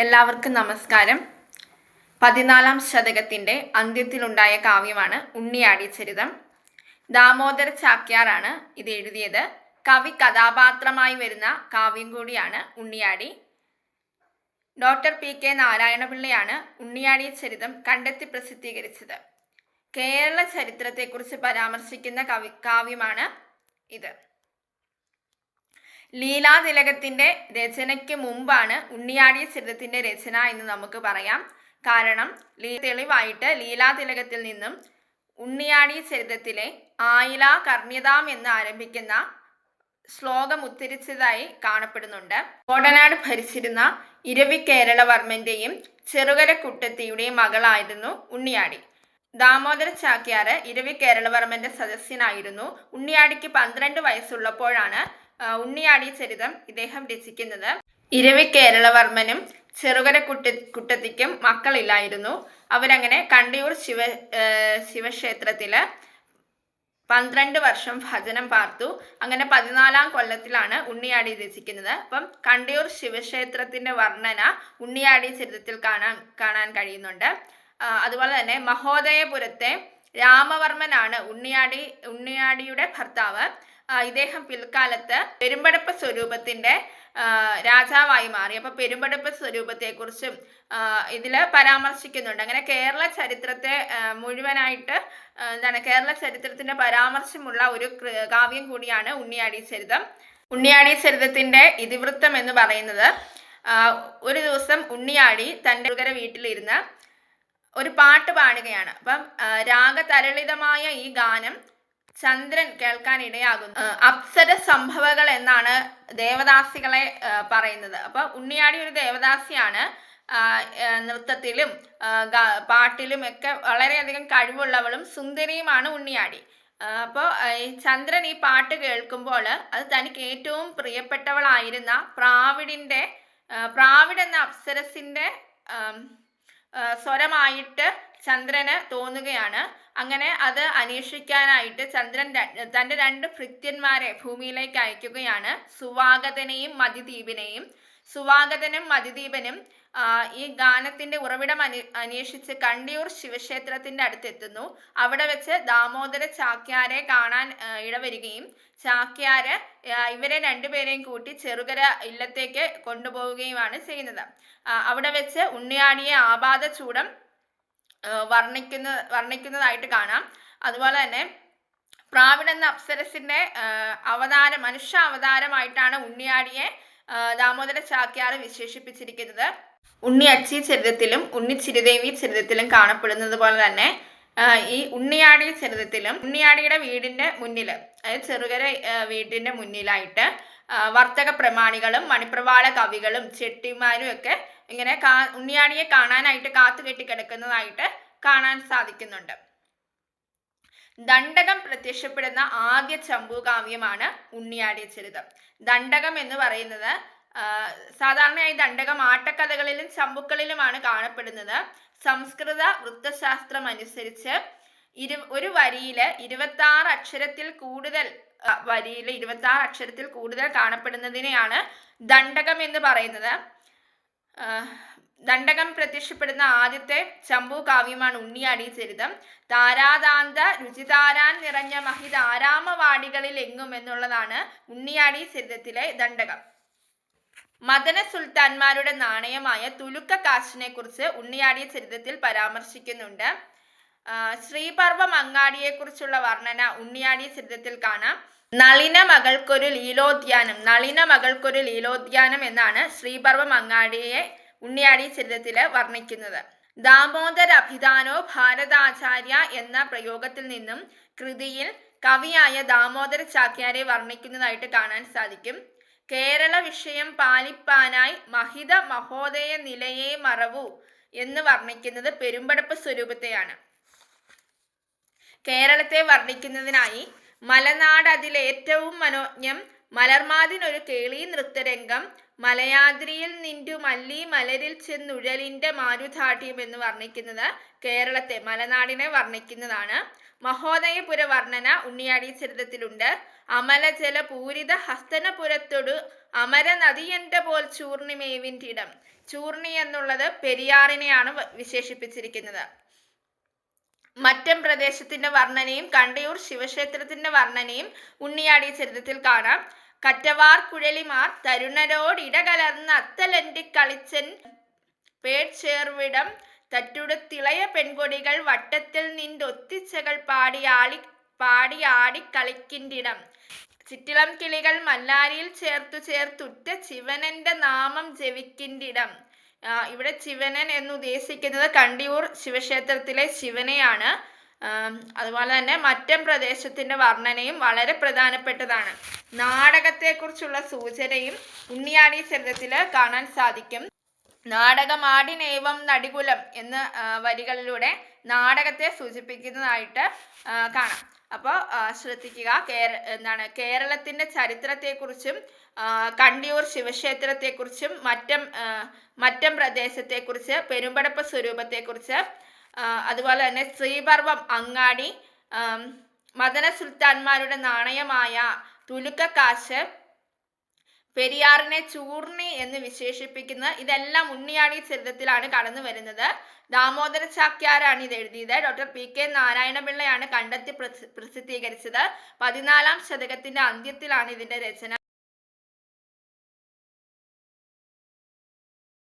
എല്ലാവർക്കും നമസ്കാരം. 14-ാം ശതകത്തിൻ്റെ അന്ത്യത്തിലുണ്ടായ കാവ്യമാണ് ഉണ്ണിയാടി ചരിതം. ദാമോദര ചാക്യാറാണ് ഇത് എഴുതിയത്. കവി കഥാപാത്രമായി വരുന്ന കാവ്യം കൂടിയാണ് ഉണ്ണിയാടി. Doctor P K. നാരായണപിള്ളയാണ് ഉണ്ണിയാടി ചരിതം കണ്ടെത്തി പ്രസിദ്ധീകരിച്ചത്. കേരള ചരിത്രത്തെക്കുറിച്ച് പരാമർശിക്കുന്ന കാവ്യമാണ് ഇത്. ലീലാതിലകത്തിൻ്റെ രചനയ്ക്ക് മുമ്പാണ് ഉണ്ണിയാടി ചരിതത്തിൻ്റെ രചന എന്ന് നമുക്ക് പറയാം. കാരണം തെളിവായിട്ട് ലീലാതിലകത്തിൽ നിന്നും ഉണ്ണിയാടി ചരിതത്തിലെ ആയില കർണ്യതാം എന്ന് ആരംഭിക്കുന്ന ശ്ലോകം ഉദ്ധരിച്ചതായി കാണപ്പെടുന്നുണ്ട്. കോടനാട് ഭരിച്ചിരുന്ന ഇരവികേരളവർമ്മൻ്റെയും ചെറുകര കുട്ടത്തിയുടെയും മകളായിരുന്നു ഉണ്ണിയാടി. ദാമോദര ചാക്യാര് ഇരവികേരളവർമ്മന്റെ സദസ്യനായിരുന്നു. ഉണ്ണിയാടിക്ക് 12 വയസ്സുള്ളപ്പോഴാണ് ഉണ്ണിയാടി ചരിതം ഇദ്ദേഹം രചിക്കുന്നത്. ഇരവികേരളവർമ്മനും ചെറുകര കുട്ടത്തിക്കും മക്കളില്ലായിരുന്നു. അവരങ്ങനെ കണ്ടിയൂർ ശിവക്ഷേത്രത്തില് 12 വർഷം ഭജനം പാർത്തു. അങ്ങനെ 14-ാം കൊല്ലത്തിലാണ് ഉണ്ണിയാടി രചിക്കുന്നത്. അപ്പം കണ്ടിയൂർ ശിവക്ഷേത്രത്തിന്റെ വർണ്ണന ഉണ്ണിയാടി ചരിതത്തിൽ കാണാൻ കഴിയുന്നുണ്ട്. അതുപോലെ തന്നെ മഹോദയപുരത്തെ രാമവർമ്മനാണ് ഉണ്ണിയാടിയുടെ ഭർത്താവ്. ഇദ്ദേഹം പിൽക്കാലത്ത് പെരുമ്പടപ്പ് സ്വരൂപത്തിന്റെ രാജാവായി മാറി. അപ്പൊ പെരുമ്പടപ്പ് സ്വരൂപത്തെക്കുറിച്ചും ഇതിൽ പരാമർശിക്കുന്നുണ്ട്. അങ്ങനെ കേരള ചരിത്രത്തെ മുഴുവനായിട്ട് കേരള ചരിത്രത്തിന്റെ പരാമർശമുള്ള ഒരു കാവ്യം കൂടിയാണ് ഉണ്ണിയാടി ചരിതം. ഉണ്ണിയാടി ചരിതത്തിന്റെ ഇതിവൃത്തം എന്ന് പറയുന്നത്, ഒരു ദിവസം ഉണ്ണിയാടി തൻ്റെ വീട്ടിലിരുന്ന് ഒരു പാട്ട് പാടുകയാണ്. അപ്പം രാഗതരളിതമായ ഈ ഗാനം ചന്ദ്രൻ കേൾക്കാനിടയാകുന്നു. അപ്സര സംഭവങ്ങൾ എന്നാണ് ദേവദാസികളെ പറയുന്നത്. അപ്പൊ ഉണ്ണിയാടി ഒരു ദേവദാസിയാണ്. നൃത്തത്തിലും പാട്ടിലും ഒക്കെ വളരെയധികം കഴിവുള്ളവളും സുന്ദരിയുമാണ് ഉണ്ണിയാടി. അപ്പോൾ ചന്ദ്രൻ ഈ പാട്ട് കേൾക്കുമ്പോൾ അത് തനിക്ക് ഏറ്റവും പ്രിയപ്പെട്ടവളായിരുന്ന പ്രാവിഡ് എന്ന അപ്സരസിന്റെ സ്വരമായിട്ട് ചന്ദ്രന് തോന്നുകയാണ്. അങ്ങനെ അത് അന്വേഷിക്കാനായിട്ട് ചന്ദ്രൻ തൻ്റെ 2 ഭൃത്യന്മാരെ ഭൂമിയിലേക്ക് അയക്കുകയാണ്, സുവാഗതനെയും മതിദീപനെയും. സുവാഗതനും മതിദീപനും ഈ ഗാനത്തിന്റെ ഉറവിടം അന്വേഷിച്ച് കണ്ടിയൂർ ശിവക്ഷേത്രത്തിന്റെ അടുത്തെത്തുന്നു. അവിടെ വെച്ച് ദാമോദര ചാക്യാരെ കാണാൻ ഇടവരികയും ചാക്യാര് ഇവരെ 2 പേരെയും കൂട്ടി ചെറുകര ഇല്ലത്തേക്ക് കൊണ്ടുപോവുകയുമാണ് ചെയ്യുന്നത്. അവിടെ വെച്ച് ഉണ്ണിയാടിയെ ആപാദചൂഡം വർണ്ണിക്കുന്നതായിട്ട് കാണാം. അതുപോലെ തന്നെ പ്രാവിഡ് എന്ന അപ്സരസിന്റെ മനുഷ്യ അവതാരമായിട്ടാണ് ഉണ്ണിയാടിയെ ദാമോദര ചാക്യാർ വിശേഷിപ്പിച്ചിരിക്കുന്നത്. ഉണ്ണിയച്ചി ചരിതത്തിലും ഉണ്ണിച്ചിരുദേവി ചരിതത്തിലും കാണപ്പെടുന്നത് പോലെ തന്നെ ഈ ഉണ്ണിയാടി ചരിതത്തിലും ഉണ്ണിയാടിയുടെ വീടിന്റെ മുന്നിൽ, അതായത് ചെറുകര വീടിന്റെ മുന്നിലായിട്ട് വർത്തക പ്രമാണികളും മണിപ്രവാള കവികളും ചെട്ടിമാരും ഒക്കെ ഇങ്ങനെ ഉണ്ണിയാടിയെ കാണാനായിട്ട് കാത്തുകെട്ടി കിടക്കുന്നതായിട്ട് കാണാൻ സാധിക്കുന്നുണ്ട്. ദണ്ഡകം പ്രത്യക്ഷപ്പെടുന്ന ആദ്യ ചമ്പു കാവ്യമാണ് ഉണ്ണിയാടി ചരിതം. ദണ്ഡകം എന്ന് പറയുന്നത് സാധാരണയായി ദണ്ഡകം ആട്ടക്കഥകളിലും ചമ്പുക്കളിലുമാണ് കാണപ്പെടുന്നത്. സംസ്കൃത വൃത്തശാസ്ത്രം അനുസരിച്ച് ഒരു വരിയില് 26 അക്ഷരത്തിൽ കൂടുതൽ കാണപ്പെടുന്നതിനെയാണ് ദണ്ഡകം എന്ന് പറയുന്നത്. ദണ്ഡകം പ്രത്യക്ഷപ്പെടുന്ന ആദ്യത്തെ ചമ്പു കാവ്യമാണ് ഉണ്ണിയാടി ചരിതം. താരാതാന്ത രുചിതാരാൻ നിറഞ്ഞ മഹിതാരാമവാടികളിൽ എങ്ങും എന്നുള്ളതാണ് ഉണ്ണിയാടി ചരിതത്തിലെ ദണ്ഡകം. മദന സുൽത്താൻമാരുടെ നാണയമായ തുലുക്ക കാശിനെ കുറിച്ച് ഉണ്ണിയാടി ചരിതത്തിൽ പരാമർശിക്കുന്നുണ്ട്. ശ്രീപർവം അങ്ങാടിയെ കുറിച്ചുള്ള വർണ്ണന ഉണ്ണിയാടി ചരിതത്തിൽ കാണാം. നളിന മകൾക്കൊരു ലീലോദ്യാനം എന്നാണ് ശ്രീപർവം അങ്ങാടിയെ ഉണ്ണിയാടി ചരിതത്തില് വർണ്ണിക്കുന്നത്. ദാമോദര അഭിധാനോ ഭാരതാചാര്യ എന്ന പ്രയോഗത്തിൽ നിന്നും കൃതിയിൽ കവിയായ ദാമോദര ചാക്യാരെ വർണ്ണിക്കുന്നതായിട്ട് കാണാൻ സാധിക്കും. കേരള വിഷയം പാലിപ്പാനായി മഹിത മഹോദയ നിലയെ മറവു എന്ന് വർണ്ണിക്കുന്നത് പെരുമ്പടപ്പ് സ്വരൂപത്തെയാണ്. കേരളത്തെ വർണ്ണിക്കുന്നതിനായി മലനാട് അതിലേറ്റവും മനോജ്ഞം മലർമാതിനൊരു കേളി നൃത്തരംഗം മലയാദ്രിയിൽ നിന്റു മല്ലി മലരിൽ ചെന്നുഴലിന്റെ മാരുധാഠ്യം എന്ന് വർണ്ണിക്കുന്നത് കേരളത്തെ, മലനാടിനെ വർണ്ണിക്കുന്നതാണ്. മഹോദയപുര വർണ്ണന ഉണ്ണിയാടി ചരിതത്തിലുണ്ട്. അമലജല പൂരിത ഹസ്തനപുരത്തൊടു അമര നദിയന്റെ പോൽ ചൂർണിമേവിൻറ്റിടം. ചൂർണി എന്നുള്ളത് പെരിയാറിനെയാണ് വിശേഷിപ്പിച്ചിരിക്കുന്നത്. മറ്റം പ്രദേശത്തിന്റെ വർണ്ണനയും കണ്ടയൂർ ശിവക്ഷേത്രത്തിന്റെ വർണ്ണനയും ഉണ്ണിയാടി ചരിതത്തിൽ കാണാം. കറ്റവാർ കുഴലിമാർ തരുണരോടിടകലർന്ന അത്തലന്റി കളിച്ചൻ പേർചേർവിടം തറ്റുടുത്തിളയ പെൺകൊടികൾ വട്ടത്തിൽ നിന്നൊത്തിച്ചകൾ പാടിയാടി കളിക്കിൻറിടം. ചിറ്റിളം കിളികൾ മല്ലാരിയിൽ ചേർത്തുറ്റ ചിവനന്റെ നാമം ജപിക്കിൻറിടം. ഇവിടെ ചിവനൻ എന്ന് ഉദ്ദേശിക്കുന്നത് കണ്ടിയൂർ ശിവക്ഷേത്രത്തിലെ ശിവനെയാണ്. അതുപോലെ തന്നെ മറ്റം പ്രദേശത്തിന്റെ വർണ്ണനയും വളരെ പ്രധാനപ്പെട്ടതാണ്. നാടകത്തെക്കുറിച്ചുള്ള സൂചനയും ഉണ്ണിയാടി ചരിതത്തിൽ കാണാൻ സാധിക്കും. നാടകമാടിനേവം നടികുലം എന്ന വരികളിലൂടെ നാടകത്തെ സൂചിപ്പിക്കുന്നതായിട്ട് കാണാം. അപ്പോൾ ശ്രദ്ധിക്കുക, കേരളത്തിന്റെ ചരിത്രത്തെക്കുറിച്ചും കണ്ടിയൂർ ശിവക്ഷേത്രത്തെക്കുറിച്ചും മറ്റം പ്രദേശത്തെക്കുറിച്ച്, പെരുമ്പടപ്പ് സ്വരൂപത്തെക്കുറിച്ച്, അതുപോലെ തന്നെ ശ്രീപർവം അങ്ങാടി, മദന സുൽത്താൻമാരുടെ നാണയമായ തുലുക്കക്കാശ്, പെരിയാറിനെ ചൂർണി എന്ന് വിശേഷിപ്പിക്കുന്ന ഇതെല്ലാം ഉണ്ണിയാടി ചരിതത്തിലാണ് കടന്നു വരുന്നത്. ദാമോദര ചാക്യാരാണ് ഇത് എഴുതിയത്. ഡോക്ടർ PK നാരായണപിള്ളയാണ് കണ്ടെത്തി പ്രസിദ്ധീകരിച്ചത്. 14-ാം ശതകത്തിന്റെ അന്ത്യത്തിലാണ് ഇതിന്റെ രചന.